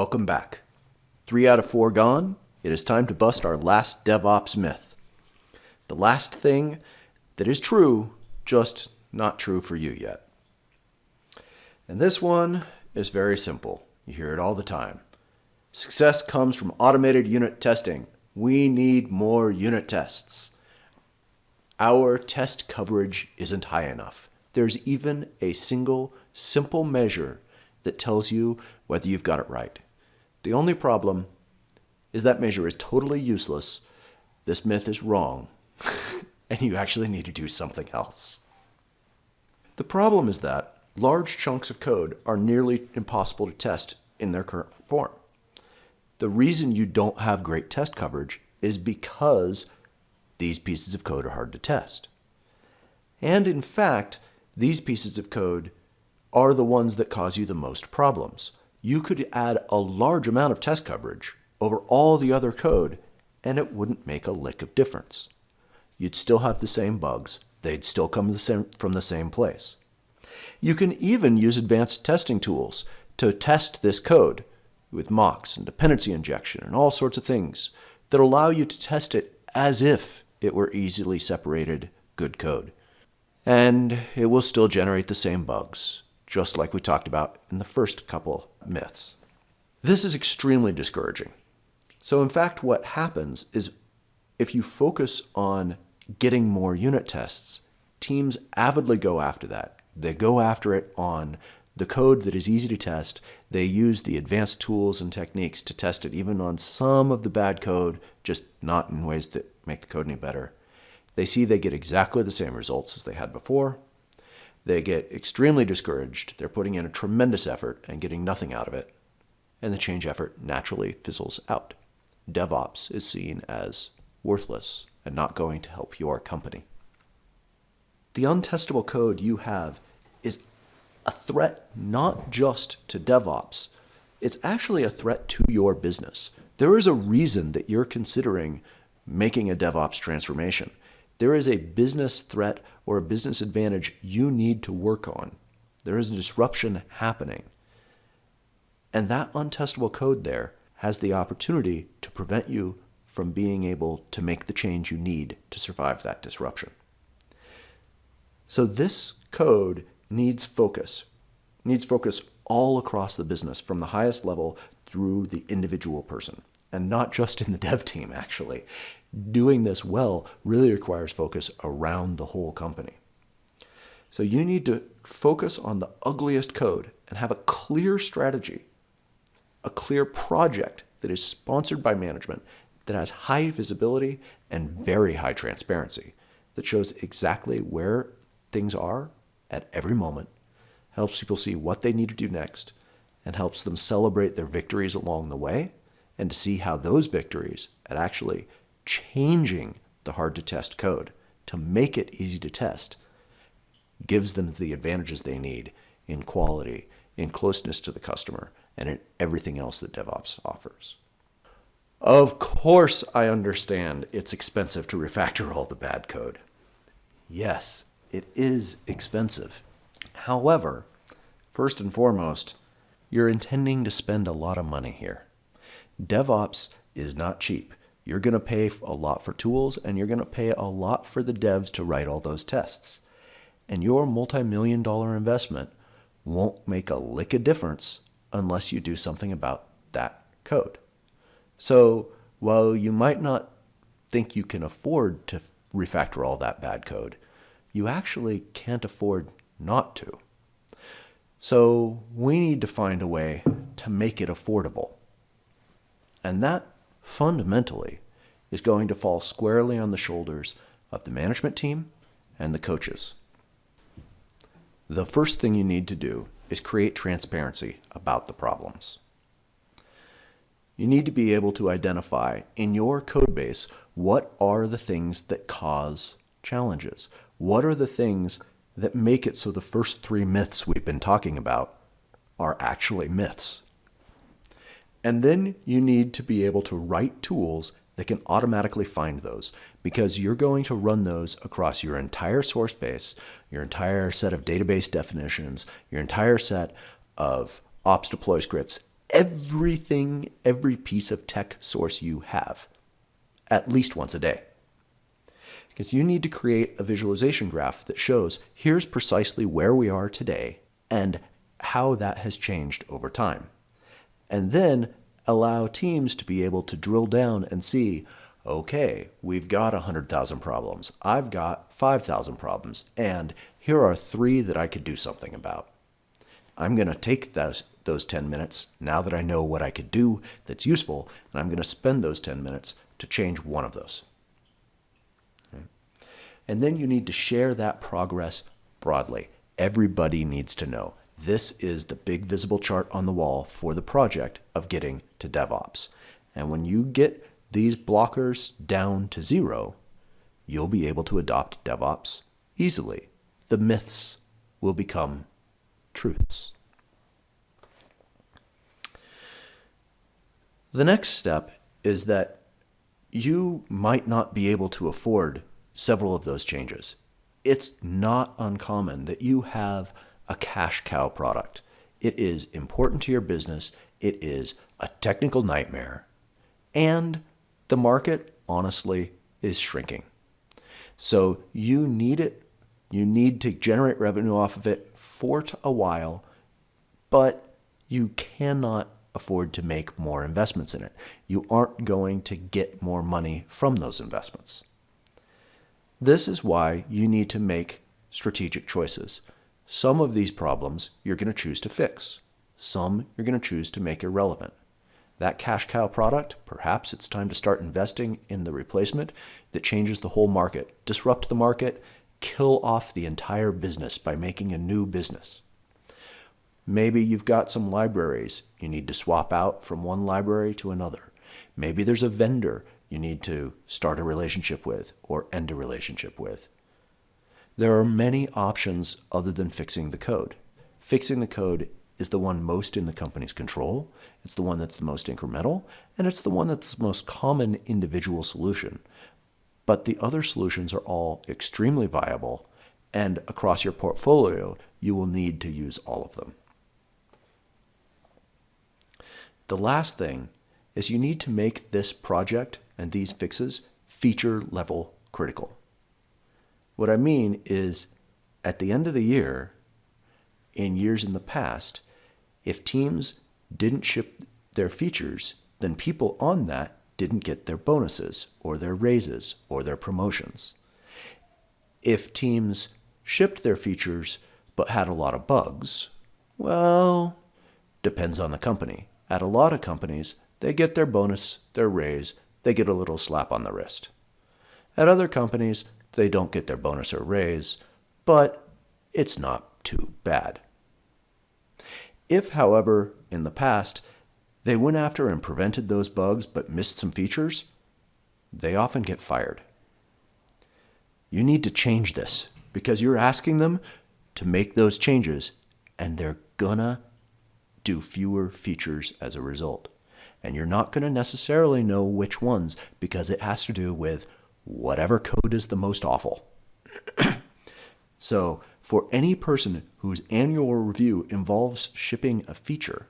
Welcome back. 3 out of 4 gone. It is time to bust our last DevOps myth. The last thing that is true, just not true for you yet. And this one is very simple. You hear it all the time. Success comes from automated unit testing. We need more unit tests. Our test coverage isn't high enough. There's even a single simple measure that tells you whether you've got it right. The only problem is that measure is totally useless. This myth is wrong, and you actually need to do something else. The problem is that large chunks of code are nearly impossible to test in their current form. The reason you don't have great test coverage is because these pieces of code are hard to test. And in fact, these pieces of code are the ones that cause you the most problems. You could add a large amount of test coverage over all the other code, and it wouldn't make a lick of difference. You'd still have the same bugs. They'd still come from the same place. You can even use advanced testing tools to test this code with mocks and dependency injection and all sorts of things that allow you to test it as if it were easily separated good code. And it will still generate the same bugs, just like we talked about in the first couple myths. This is extremely discouraging. So in fact, what happens is if you focus on getting more unit tests, teams avidly go after that. They go after it on the code that is easy to test. They use the advanced tools and techniques to test it even on some of the bad code, just not in ways that make the code any better. They see they get exactly the same results as they had before. They get extremely discouraged. They're putting in a tremendous effort and getting nothing out of it. And the change effort naturally fizzles out. DevOps is seen as worthless and not going to help your company. The untestable code you have is a threat not just to DevOps. It's actually a threat to your business. There is a reason that you're considering making a DevOps transformation. There is a business threat or a business advantage you need to work on. There is a disruption happening. And that untestable code there has the opportunity to prevent you from being able to make the change you need to survive that disruption. So this code needs focus all across the business from the highest level through the individual person, and not just in the dev team, actually. Doing this well really requires focus around the whole company. So you need to focus on the ugliest code and have a clear strategy, a clear project that is sponsored by management, that has high visibility and very high transparency, that shows exactly where things are at every moment, helps people see what they need to do next, and helps them celebrate their victories along the way, and to see how those victories at actually changing the hard-to-test code to make it easy to test gives them the advantages they need in quality, in closeness to the customer, and in everything else that DevOps offers. Of course, I understand it's expensive to refactor all the bad code. Yes, it is expensive. However, first and foremost, you're intending to spend a lot of money here. DevOps is not cheap. You're going to pay a lot for tools, and you're going to pay a lot for the devs to write all those tests. And your multi-million-dollar investment won't make a lick of difference unless you do something about that code. So while you might not think you can afford to refactor all that bad code, you actually can't afford not to. So we need to find a way to make it affordable. And that fundamentally is going to fall squarely on the shoulders of the management team and the coaches. The first thing you need to do is create transparency about the problems. You need to be able to identify in your code base what are the things that cause challenges. What are the things that make it so the first 3 myths we've been talking about are actually myths? And then you need to be able to write tools that can automatically find those, because you're going to run those across your entire source base, your entire set of database definitions, your entire set of ops deploy scripts, every piece of tech source you have, at least once a day. Because you need to create a visualization graph that shows here's precisely where we are today and how that has changed over time. And then allow teams to be able to drill down and see, okay, we've got 100,000 problems. I've got 5,000 problems, and here are 3 that I could do something about. I'm going to take those 10 minutes, now that I know what I could do that's useful, and I'm going to spend those 10 minutes to change one of those. Okay. And then you need to share that progress broadly. Everybody needs to know. This is the big visible chart on the wall for the project of getting to DevOps. And when you get these blockers down to 0, you'll be able to adopt DevOps easily. The myths will become truths. The next step is that you might not be able to afford several of those changes. It's not uncommon that you have a cash cow product. It is important to your business. It is a technical nightmare. And the market, honestly, is shrinking. So you need it. You need to generate revenue off of it for a while, but you cannot afford to make more investments in it. You aren't going to get more money from those investments. This is why you need to make strategic choices. Some of these problems you're going to choose to fix. Some you're going to choose to make irrelevant. That cash cow product, perhaps it's time to start investing in the replacement that changes the whole market, disrupt the market, kill off the entire business by making a new business. Maybe you've got some libraries you need to swap out from one library to another. Maybe there's a vendor you need to start a relationship with or end a relationship with. There are many options other than fixing the code. Fixing the code is the one most in the company's control. It's the one that's the most incremental, and it's the one that's the most common individual solution. But the other solutions are all extremely viable, and across your portfolio, you will need to use all of them. The last thing is you need to make this project and these fixes feature level critical. What I mean is, at the end of the year, in years in the past, if teams didn't ship their features, then people on that didn't get their bonuses or their raises or their promotions. If teams shipped their features but had a lot of bugs, well, depends on the company. At a lot of companies, they get their bonus, their raise, they get a little slap on the wrist. At other companies, they don't get their bonus or raise, but it's not too bad. If, however, in the past, they went after and prevented those bugs but missed some features, they often get fired. You need to change this because you're asking them to make those changes and they're gonna do fewer features as a result. And you're not going to necessarily know which ones because it has to do with whatever code is the most awful. So for any person whose annual review involves shipping a feature,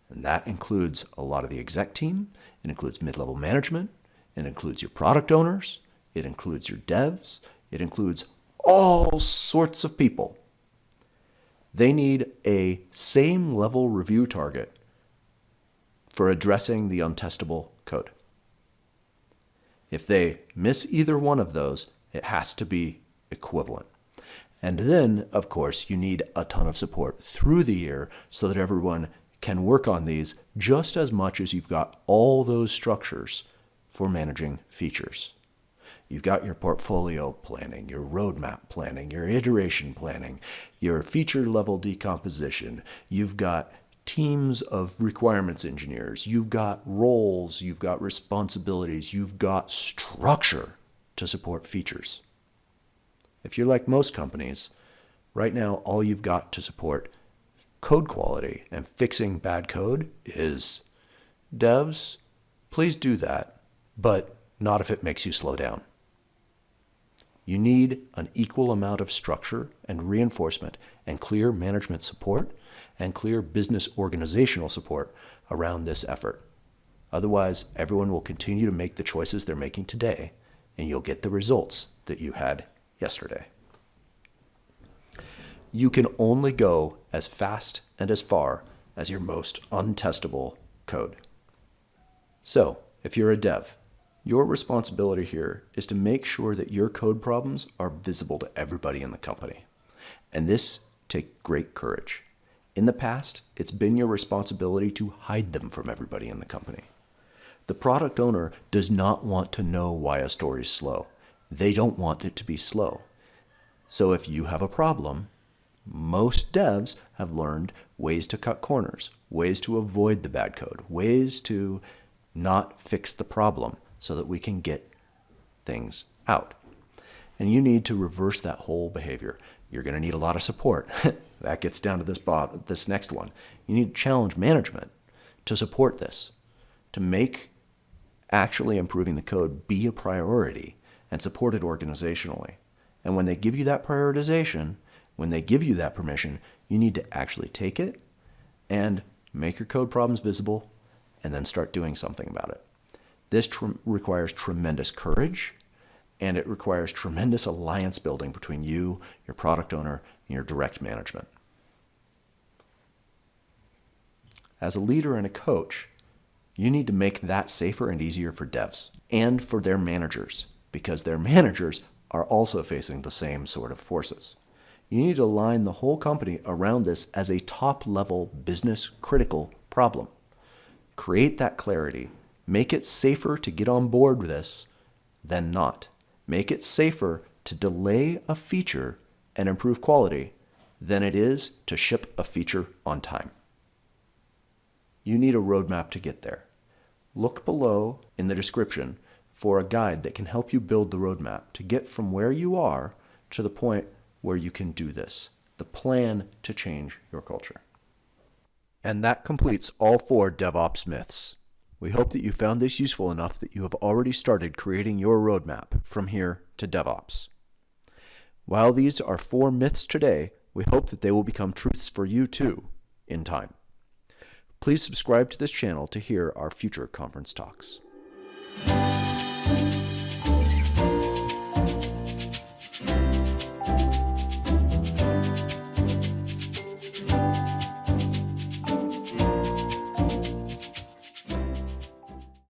and that includes a lot of the exec team, it includes mid-level management, it includes your product owners, it includes your devs, it includes all sorts of people. They need a same level review target for addressing the untestable code. If they miss either one of those, it has to be equivalent. And then, of course, you need a ton of support through the year so that everyone can work on these just as much as you've got all those structures for managing features. You've got your portfolio planning, your roadmap planning, your iteration planning, your feature level decomposition. You've got teams of requirements engineers. You've got roles. You've got responsibilities. You've got structure to support features. If you're like most companies, right now all you've got to support code quality and fixing bad code is devs, please do that, but not if it makes you slow down. You need an equal amount of structure and reinforcement and clear management support, and clear business organizational support around this effort. Otherwise, everyone will continue to make the choices they're making today, and you'll get the results that you had yesterday. You can only go as fast and as far as your most untestable code. So, if you're a dev, your responsibility here is to make sure that your code problems are visible to everybody in the company. And this takes great courage. In the past, it's been your responsibility to hide them from everybody in the company. The product owner does not want to know why a story is slow. They don't want it to be slow. So if you have a problem, most devs have learned ways to cut corners, ways to avoid the bad code, ways to not fix the problem so that we can get things out. And you need to reverse that whole behavior. You're going to need a lot of support. That gets down to this next one. You need challenge management to support this, to make actually improving the code be a priority and support it organizationally. And when they give you that prioritization, when they give you that permission, you need to actually take it and make your code problems visible and then start doing something about it. This requires tremendous courage, and it requires tremendous alliance building between you, your product owner, and your direct management. As a leader and a coach, you need to make that safer and easier for devs and for their managers, because their managers are also facing the same sort of forces. You need to align the whole company around this as a top-level business critical problem. Create that clarity. Make it safer to get on board with this than not. Make it safer to delay a feature and improve quality than it is to ship a feature on time. You need a roadmap to get there. Look below in the description for a guide that can help you build the roadmap to get from where you are to the point where you can do this, the plan to change your culture. And that completes all 4 DevOps myths. We hope that you found this useful enough that you have already started creating your roadmap from here to DevOps. While these are 4 myths today, we hope that they will become truths for you too in time. Please subscribe to this channel to hear our future conference talks.